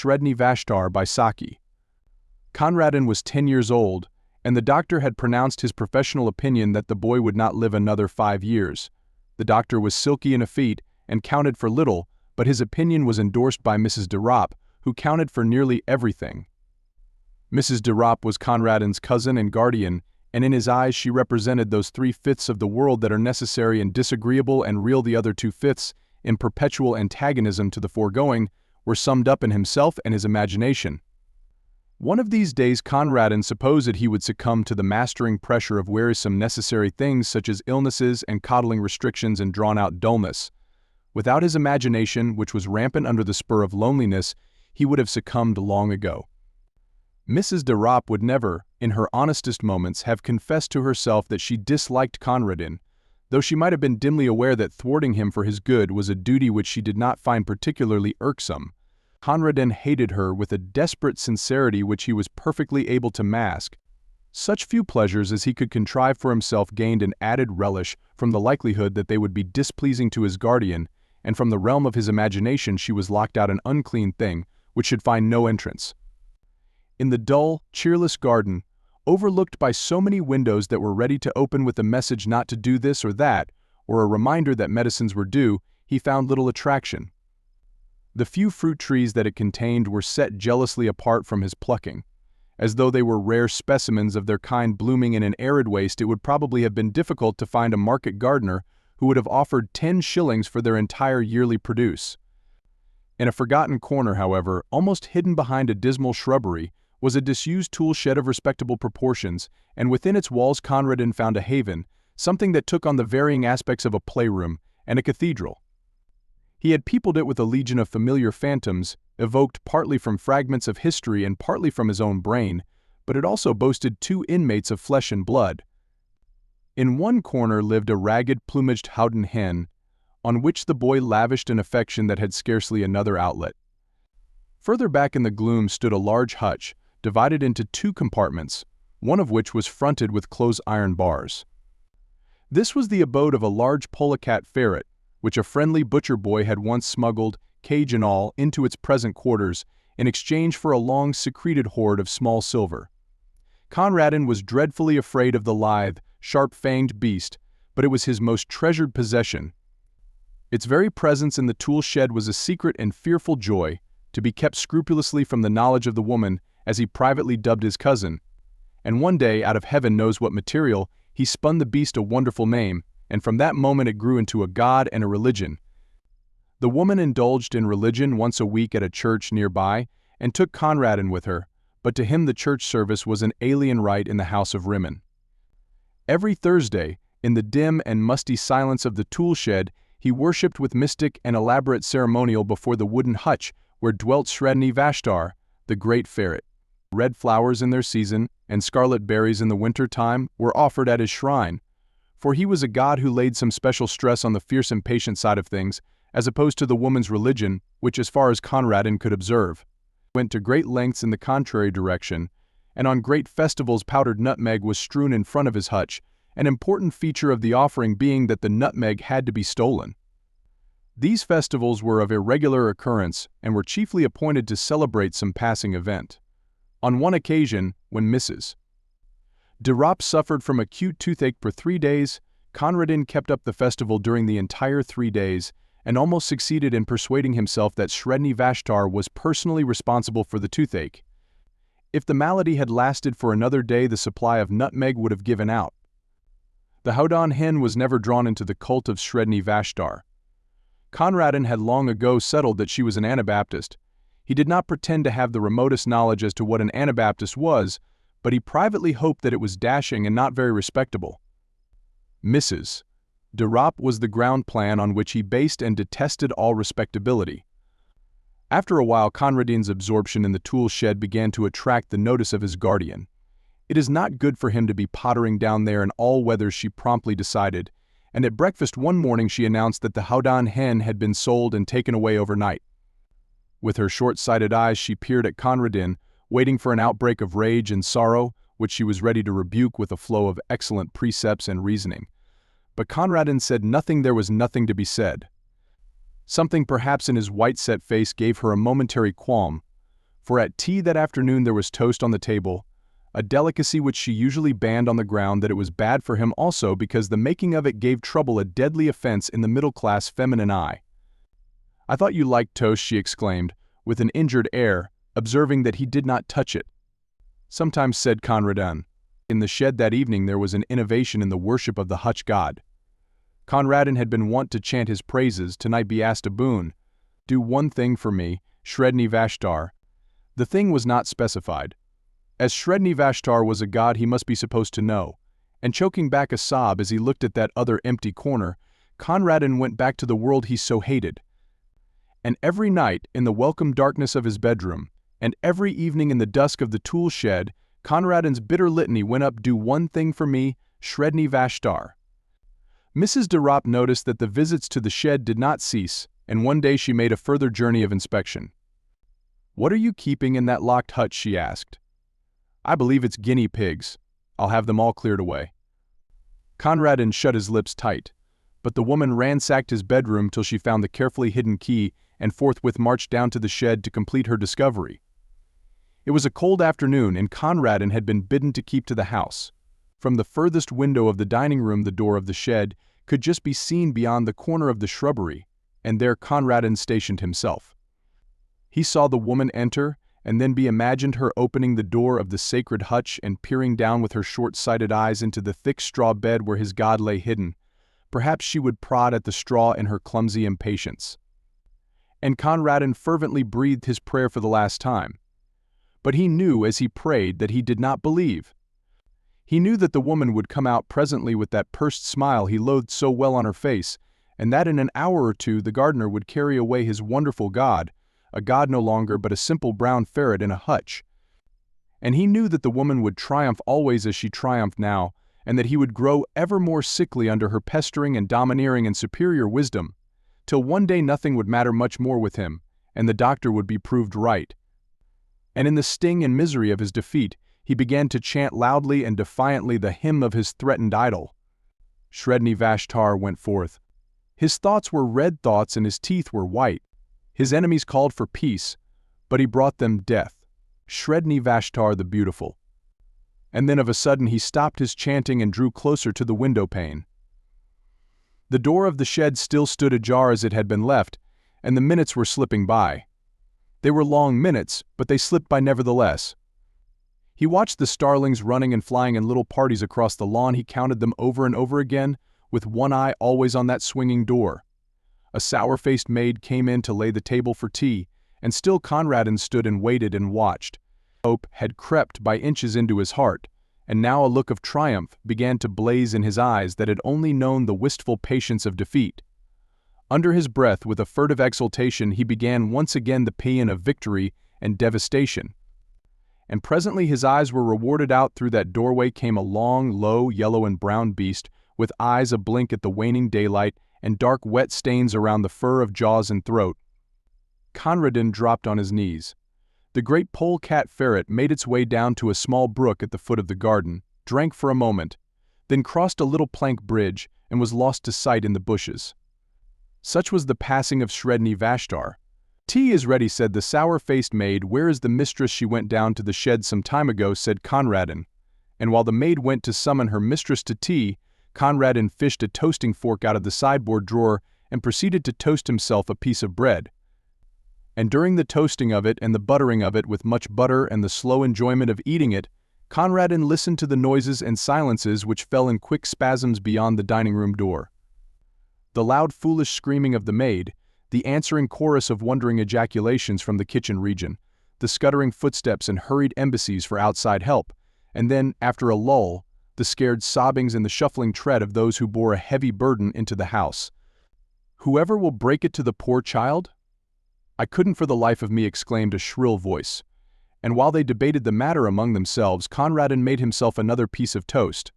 Sredni Vashtar by Saki. Conradin was 10 years old, and the doctor had pronounced his professional opinion that the boy would not live another 5 years. The doctor was silky in effete and counted for little, but his opinion was endorsed by Mrs. de Ropp, who counted for nearly everything. Mrs. de Ropp was Conradin's cousin and guardian, and in his eyes she represented those 3/5 of the world that are necessary and disagreeable and real. The other 2/5, in perpetual antagonism to the foregoing, were summed up in himself and his imagination. One of these days Conradin supposed that he would succumb to the mastering pressure of wearisome necessary things such as illnesses and coddling restrictions and drawn-out dullness. Without his imagination, which was rampant under the spur of loneliness, he would have succumbed long ago. Mrs. de Ropp would never, in her honestest moments, have confessed to herself that she disliked Conradin, though she might have been dimly aware that thwarting him for his good was a duty which she did not find particularly irksome. Conradin hated her with a desperate sincerity which he was perfectly able to mask. Such few pleasures as he could contrive for himself gained an added relish from the likelihood that they would be displeasing to his guardian, and from the realm of his imagination she was locked out an unclean thing which should find no entrance. In the dull, cheerless garden, overlooked by so many windows that were ready to open with a message not to do this or that, or a reminder that medicines were due, he found little attraction. The few fruit trees that it contained were set jealously apart from his plucking. As though they were rare specimens of their kind blooming in an arid waste, it would probably have been difficult to find a market gardener who would have offered 10 shillings for their entire yearly produce. In a forgotten corner, however, almost hidden behind a dismal shrubbery, was a disused tool shed of respectable proportions, and within its walls Conradin found a haven, something that took on the varying aspects of a playroom and a cathedral. He had peopled it with a legion of familiar phantoms, evoked partly from fragments of history and partly from his own brain, but it also boasted 2 inmates of flesh and blood. In one corner lived a ragged, plumaged Howden hen, on which the boy lavished an affection that had scarcely another outlet. Further back in the gloom stood a large hutch, divided into 2 compartments, one of which was fronted with close iron bars. This was the abode of a large polecat ferret, which a friendly butcher boy had once smuggled, cage and all, into its present quarters, in exchange for a long secreted hoard of small silver. Conradin was dreadfully afraid of the lithe, sharp-fanged beast, but it was his most treasured possession. Its very presence in the tool shed was a secret and fearful joy, to be kept scrupulously from the knowledge of the woman, as he privately dubbed his cousin. And one day, out of heaven knows what material, he spun the beast a wonderful name, and from that moment it grew into a god and a religion. The woman indulged in religion once a week at a church nearby, and took Conradin with her, but to him the church service was an alien rite in the house of Rimmon. Every Thursday, in the dim and musty silence of the tool shed, he worshipped with mystic and elaborate ceremonial before the wooden hutch where dwelt Sredni Vashtar, the great ferret. Red flowers in their season, and scarlet berries in the winter time, were offered at his shrine, for he was a god who laid some special stress on the fierce and patient side of things, as opposed to the woman's religion, which, as far as Conradin could observe, went to great lengths in the contrary direction, and on great festivals powdered nutmeg was strewn in front of his hutch, an important feature of the offering being that the nutmeg had to be stolen. These festivals were of irregular occurrence and were chiefly appointed to celebrate some passing event. On one occasion, when Mrs. de Ropp suffered from acute toothache for 3 days, Conradin kept up the festival during the entire 3 days, and almost succeeded in persuading himself that Sredni Vashtar was personally responsible for the toothache. If the malady had lasted for another day, the supply of nutmeg would have given out. The Howden hen was never drawn into the cult of Sredni Vashtar. Conradin had long ago settled that she was an Anabaptist. He did not pretend to have the remotest knowledge as to what an Anabaptist was, but he privately hoped that it was dashing and not very respectable. Mrs. de Ropp was the ground plan on which he based and detested all respectability. After a while, Conradin's absorption in the tool shed began to attract the notice of his guardian. It is not good for him to be pottering down there in all weathers, she promptly decided, and at breakfast one morning she announced that the Howden hen had been sold and taken away overnight. With her short-sighted eyes she peered at Conradin, waiting for an outbreak of rage and sorrow, which she was ready to rebuke with a flow of excellent precepts and reasoning. But Conradin said nothing. There was nothing to be said. Something perhaps in his white-set face gave her a momentary qualm, for at tea that afternoon there was toast on the table, a delicacy which she usually banned on the ground that it was bad for him also because the making of it gave trouble a deadly offense in the middle-class feminine eye. "I thought you liked toast," she exclaimed, with an injured air, observing that he did not touch it. "Sometimes," said Conradin. In the shed that evening there was an innovation in the worship of the hutch god. Conradin had been wont to chant his praises, tonight be asked a boon. "Do one thing for me, Sredni Vashtar." The thing was not specified. As Sredni Vashtar was a god he must be supposed to know, and choking back a sob as he looked at that other empty corner, Conradin went back to the world he so hated. And every night, in the welcome darkness of his bedroom, and every evening in the dusk of the tool shed, Conradin's bitter litany went up, "Do one thing for me, Sredni Vashtar." Mrs. de Ropp noticed that the visits to the shed did not cease, and one day she made a further journey of inspection. "What are you keeping in that locked hutch?" she asked. "I believe it's guinea pigs. I'll have them all cleared away." Conradin shut his lips tight, but the woman ransacked his bedroom till she found the carefully hidden key and forthwith marched down to the shed to complete her discovery. It was a cold afternoon and Conradin had been bidden to keep to the house. From the furthest window of the dining room the door of the shed could just be seen beyond the corner of the shrubbery, and there Conradin stationed himself. He saw the woman enter, and then imagined her opening the door of the sacred hutch and peering down with her short-sighted eyes into the thick straw bed where his god lay hidden. Perhaps she would prod at the straw in her clumsy impatience. And Conradin fervently breathed his prayer for the last time. But he knew as he prayed that he did not believe. He knew that the woman would come out presently with that pursed smile he loathed so well on her face, and that in an hour or two the gardener would carry away his wonderful god, a god no longer but a simple brown ferret in a hutch. And he knew that the woman would triumph always as she triumphed now, and that he would grow ever more sickly under her pestering and domineering and superior wisdom, till one day nothing would matter much more with him, and the doctor would be proved right. And in the sting and misery of his defeat, he began to chant loudly and defiantly the hymn of his threatened idol. Sredni Vashtar went forth. His thoughts were red thoughts and his teeth were white. His enemies called for peace, but he brought them death. Sredni Vashtar the beautiful. And then of a sudden he stopped his chanting and drew closer to the window pane. The door of the shed still stood ajar as it had been left, and the minutes were slipping by. They were long minutes, but they slipped by nevertheless. He watched the starlings running and flying in little parties across the lawn. He counted them over and over again, with one eye always on that swinging door. A sour-faced maid came in to lay the table for tea, and still Conradin stood and waited and watched. Hope had crept by inches into his heart, and now a look of triumph began to blaze in his eyes that had only known the wistful patience of defeat. Under his breath, with a furtive exultation, he began once again the paean of victory and devastation. And presently his eyes were rewarded. Out through that doorway came a long, low, yellow and brown beast, with eyes ablink at the waning daylight and dark wet stains around the fur of jaws and throat. Conradin dropped on his knees. The great polecat ferret made its way down to a small brook at the foot of the garden, drank for a moment, then crossed a little plank bridge and was lost to sight in the bushes. Such was the passing of Sredni Vashtar. "Tea is ready," said the sour-faced maid. "Where is the mistress?" "She went down to the shed some time ago," said Conradin. And while the maid went to summon her mistress to tea, Conradin fished a toasting fork out of the sideboard drawer and proceeded to toast himself a piece of bread. And during the toasting of it and the buttering of it with much butter and the slow enjoyment of eating it, Conradin listened to the noises and silences which fell in quick spasms beyond the dining-room door. The loud foolish screaming of the maid, the answering chorus of wondering ejaculations from the kitchen region, the scuttering footsteps and hurried embassies for outside help, and then, after a lull, the scared sobbings and the shuffling tread of those who bore a heavy burden into the house. "Whoever will break it to the poor child?" "I couldn't for the life of me," exclaimed a shrill voice. And while they debated the matter among themselves, Conradin made himself another piece of toast.